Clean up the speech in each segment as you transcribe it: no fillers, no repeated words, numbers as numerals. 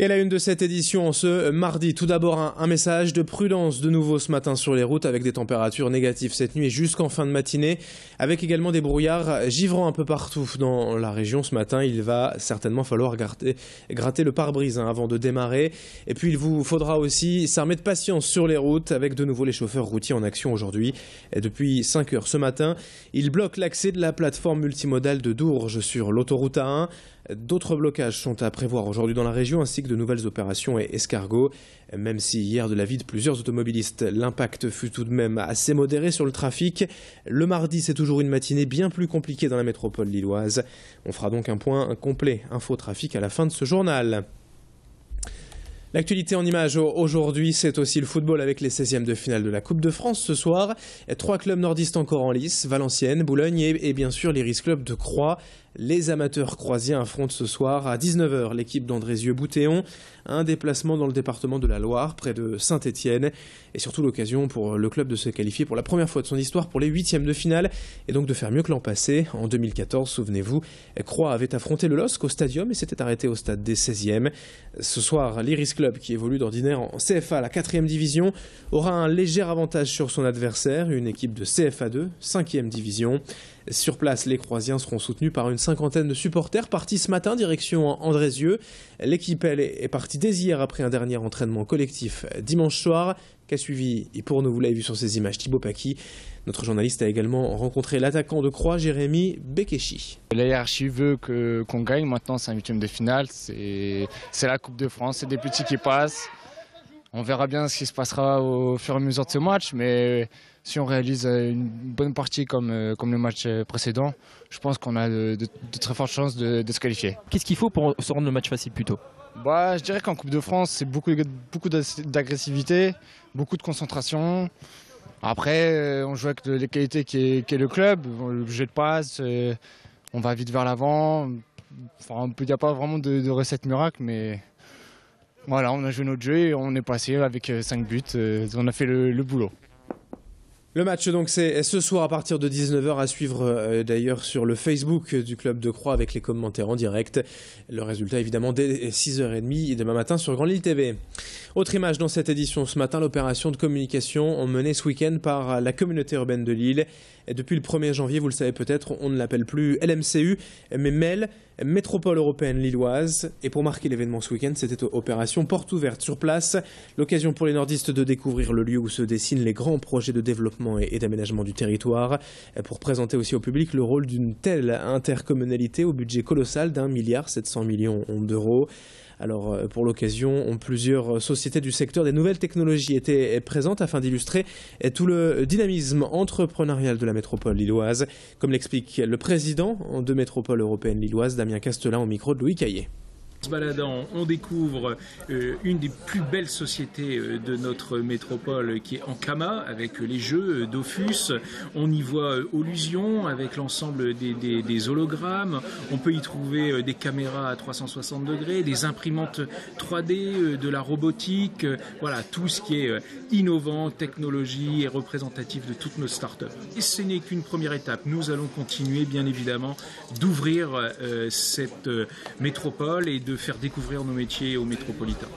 Et à la une de cette édition, ce mardi, tout d'abord un message de prudence de nouveau ce matin sur les routes avec des températures négatives cette nuit et jusqu'en fin de matinée, avec également des brouillards givrants un peu partout dans la région ce matin. Il va certainement falloir gratter le pare-brise avant de démarrer. Et puis il vous faudra aussi s'armer de patience sur les routes avec de nouveau les chauffeurs routiers en action aujourd'hui. Et depuis 5 heures ce matin, ils bloquent l'accès de la plateforme multimodale de Dourges sur l'autoroute A1. D'autres blocages sont à prévoir aujourd'hui dans la région ainsi que de nouvelles opérations et escargots. Même si hier de l'avis de plusieurs automobilistes, l'impact fut tout de même assez modéré sur le trafic. Le mardi, c'est toujours une matinée bien plus compliquée dans la métropole lilloise. On fera donc un point complet info-trafic à la fin de ce journal. L'actualité en images aujourd'hui, c'est aussi le football avec les 16e de finale de la Coupe de France ce soir. 3 clubs nordistes encore en lice, Valenciennes, Boulogne et bien sûr l'Iris Club de Croix. Les amateurs croisiens affrontent ce soir à 19 h l'équipe d'Andrézieux-Boutéon. Un déplacement dans le département de la Loire, près de Saint-Étienne. Et surtout l'occasion pour le club de se qualifier pour la première fois de son histoire pour les 8e de finale. Et donc de faire mieux que l'an passé. En 2014, souvenez-vous, Croix avait affronté le LOSC au Stadium et s'était arrêté au stade des 16e. Ce soir, l'Iris Club, qui évolue d'ordinaire en CFA, la 4e division, aura un léger avantage sur son adversaire, une équipe de CFA 2, 5e division. Sur place, les Croisiens seront soutenus par une cinquantaine de supporters partis ce matin direction Andrézieux. L'équipe, elle, est partie dès hier après un dernier entraînement collectif dimanche soir qu'a suivi, et pour nous, vous l'avez vu sur ces images, Thibaut Paki. Notre journaliste a également rencontré l'attaquant de Croix, Jérémy Bekeshi. La hiérarchie veut qu'on gagne, maintenant c'est un 8e de finale, c'est la Coupe de France, c'est des petits qui passent. On verra bien ce qui se passera au fur et à mesure de ce match, mais si on réalise une bonne partie comme le match précédent, je pense qu'on a de très fortes chances de se qualifier. Qu'est-ce qu'il faut pour se rendre le match facile plutôt ? Je dirais qu'en Coupe de France, c'est beaucoup d'agressivité, beaucoup de concentration. Après, on joue avec les qualités qu'est le club, le jeu de passe, on va vite vers l'avant. Enfin, il n'y a pas vraiment de recette miracle, mais voilà, on a joué notre jeu et on est passé avec 5 buts, on a fait le boulot. Le match donc c'est ce soir à partir de 19 h à suivre d'ailleurs sur le Facebook du club de Croix avec les commentaires en direct. Le résultat évidemment dès 6 h 30 demain matin sur Grand Lille TV. Autre image dans cette édition ce matin, l'opération de communication menée ce week-end par la communauté urbaine de Lille. Et depuis le 1er janvier, vous le savez peut-être, on ne l'appelle plus LMCU, mais MEL, Métropole Européenne Lilloise. Et pour marquer l'événement ce week-end, c'était opération porte ouverte sur place. L'occasion pour les nordistes de découvrir le lieu où se dessinent les grands projets de développement et d'aménagement du territoire. Pour présenter aussi au public le rôle d'une telle intercommunalité au budget colossal d'1,7 milliard d'euros. Alors pour l'occasion, plusieurs sociétés du secteur des nouvelles technologies étaient présentes afin d'illustrer tout le dynamisme entrepreneurial de la métropole lilloise, comme l'explique le président de Métropole Européenne Lilloise, Damien Castelin, au micro de Louis Caillé. En se baladant, on découvre une des plus belles sociétés de notre métropole qui est Ankama avec les jeux Dofus. On y voit Illusion avec l'ensemble des hologrammes. On peut y trouver des caméras à 360 degrés, des imprimantes 3D, de la robotique. Voilà, tout ce qui est innovant, technologie et représentatif de toutes nos startups. Et ce n'est qu'une première étape. Nous allons continuer, bien évidemment, d'ouvrir cette métropole et de faire découvrir nos métiers aux métropolitains.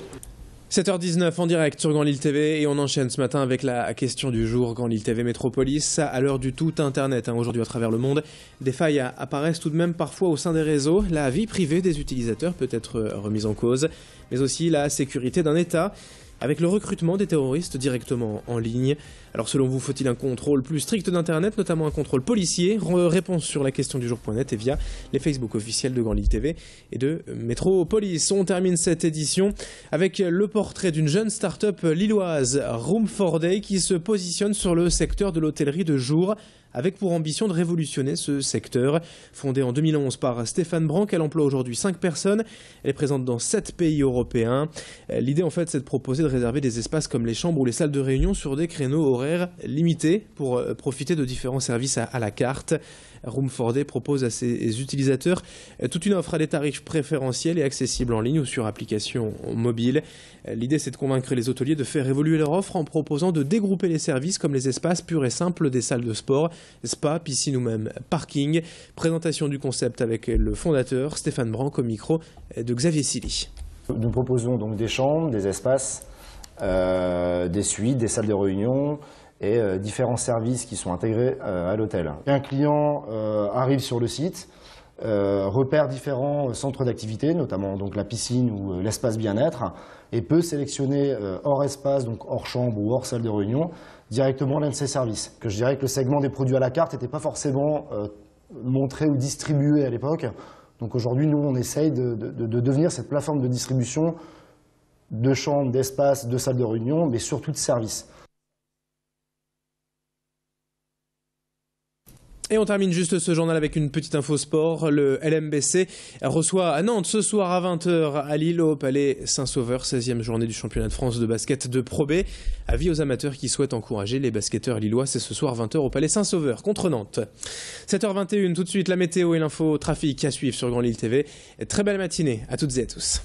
7h19 en direct sur Grand Lille TV et on enchaîne ce matin avec la question du jour. Grand Lille TV Métropolis, à l'heure du tout internet aujourd'hui à travers le monde, des failles apparaissent tout de même parfois au sein des réseaux. La vie privée des utilisateurs peut être remise en cause, mais aussi la sécurité d'un État, avec le recrutement des terroristes directement en ligne. Alors selon vous, faut-il un contrôle plus strict d'Internet, notamment un contrôle policier? Réponse sur la question du jour.net et via les Facebook officiels de Grand Lille TV et de Métropolis. On termine cette édition avec le portrait d'une jeune start-up lilloise, Room for Day, qui se positionne sur le secteur de l'hôtellerie de jour, avec pour ambition de révolutionner ce secteur. Fondée en 2011 par Stéphane Branc, elle emploie aujourd'hui 5 personnes. Elle est présente dans 7 pays européens. L'idée en fait, c'est de proposer de réserver des espaces comme les chambres ou les salles de réunion sur des créneaux horaires limités pour profiter de différents services à la carte. Room for Day propose à ses utilisateurs toute une offre à des tarifs préférentiels et accessibles en ligne ou sur application mobile. L'idée, c'est de convaincre les hôteliers de faire évoluer leur offre en proposant de dégrouper les services comme les espaces purs et simples des salles de sport, spa, piscine ou même parking. Présentation du concept avec le fondateur Stéphane Branc au micro de Xavier Silly. Nous proposons donc des chambres, des espaces, des suites, des salles de réunion et différents services qui sont intégrés à l'hôtel. Un client arrive sur le site, repère différents centres d'activité, notamment donc la piscine ou l'espace bien-être, et peut sélectionner hors espace, donc hors chambre ou hors salle de réunion, directement l'un de ces services. Je dirais que le segment des produits à la carte n'était pas forcément montré ou distribué à l'époque. Donc aujourd'hui, nous, on essaye de devenir cette plateforme de distribution de chambres, d'espaces, de salles de réunion, mais surtout de services. Et on termine juste ce journal avec une petite info sport. Le LMBC reçoit à Nantes ce soir à 20h à Lille au Palais Saint-Sauveur, 16e journée du championnat de France de basket de Pro B. Avis aux amateurs qui souhaitent encourager les basketteurs lillois, c'est ce soir 20h au Palais Saint-Sauveur contre Nantes. 7h21, tout de suite la météo et l'info trafic à suivre sur Grand Lille TV. Très belle matinée à toutes et à tous.